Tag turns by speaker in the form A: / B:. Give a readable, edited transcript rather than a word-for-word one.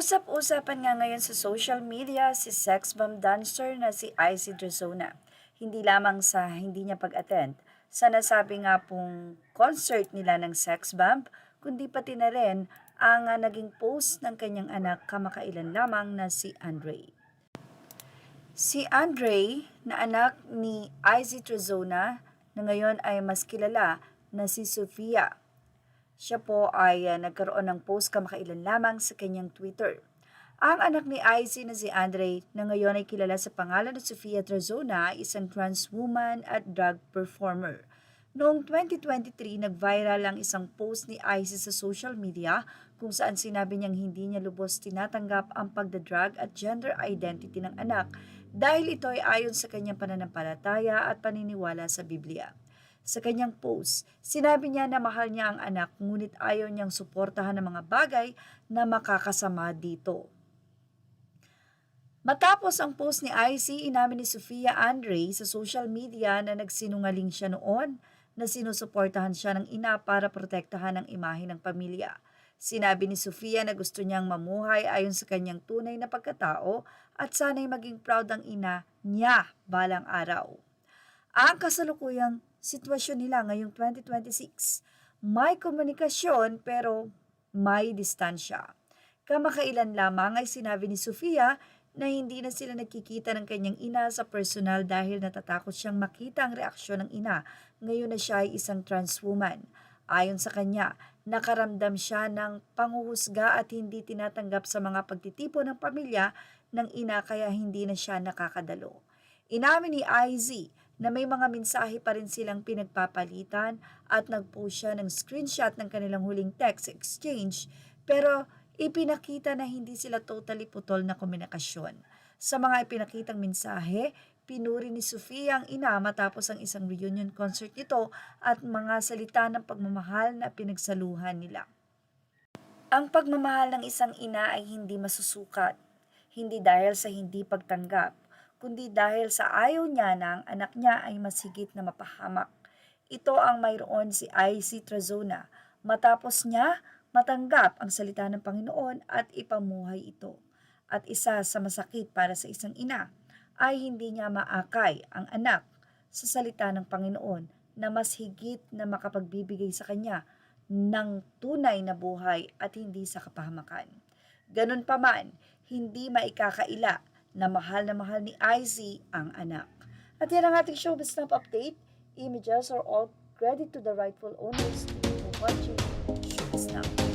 A: Usap-usapan nga ngayon sa social media si sex bomb dancer na si Izzy Drazona. Hindi lamang sa hindi niya pag-attend sa nasabi nga pong concert nila ng sex bomb, kundi pati na rin ang naging post ng kanyang anak kamakailan lamang na si Andre. Si Andre, na anak ni Izzy Drazona, na ngayon ay mas kilala na si Sofia. Siya po ay nagkaroon ng post kamakailan lamang sa kanyang Twitter. Ang anak ni Izzy na si Andre na ngayon ay kilala sa pangalan na Sofia Trazona ay isang trans woman at drag performer. Noong 2023, nag-viral ang isang post ni Izzy sa social media kung saan sinabi niyang hindi niya lubos tinatanggap ang pagdadrag at gender identity ng anak dahil ito ay ayon sa kanyang pananampalataya at paniniwala sa Biblia. Sa kanyang post, sinabi niya na mahal niya ang anak ngunit ayaw niyang suportahan ng mga bagay na makakasama dito. Matapos ang post ni IC, inamin ni Sofia Andre sa social media na nagsinungaling siya noon na sinusuportahan siya ng ina para protektahan ang imahe ng pamilya. Sinabi ni Sofia na gusto niyang mamuhay ayon sa kanyang tunay na pagkatao at sana'y maging proud ang ina niya balang araw. Ang kasalukuyang sitwasyon nila ngayong 2026, may komunikasyon pero may distansya. Kamakailan lamang ay sinabi ni Sofia na hindi na sila nagkikita ng kanyang ina sa personal dahil natatakot siyang makita ang reaksyon ng ina ngayon na siya ay isang trans woman. Ayon sa kanya, nakaramdam siya ng panghuhusga at hindi tinatanggap sa mga pagtitipon ng pamilya ng ina kaya hindi na siya nakakadalo. Inamin ni IZ na may mga mensahe pa rin silang pinagpapalitan at nag-post siya ng screenshot ng kanilang huling text exchange pero ipinakita na hindi sila totally putol na komunikasyon. Sa mga ipinakitang mensahe, pinuri ni Sofia ang ina matapos ang isang reunion concert nito at mga salita ng pagmamahal na pinagsaluhan nila. Ang pagmamahal ng isang ina ay hindi masusukat, hindi dahil sa hindi pagtanggap, kundi dahil sa ayaw niya na ang anak niya ay mas higit na mapahamak. Ito ang mayroon si IC Trazona matapos niya matanggap ang salita ng Panginoon at ipamuhay ito. At isa sa masakit para sa isang ina ay hindi niya maakay ang anak sa salita ng Panginoon na mas higit na makapagbibigay sa kanya ng tunay na buhay at hindi sa kapahamakan. Ganun pa man, hindi maikakaila na mahal ni IZ ang anak. At yan ang ating showbiz snap update. Images are all credit to the rightful owners. Thank you for watching Showbiz Snap.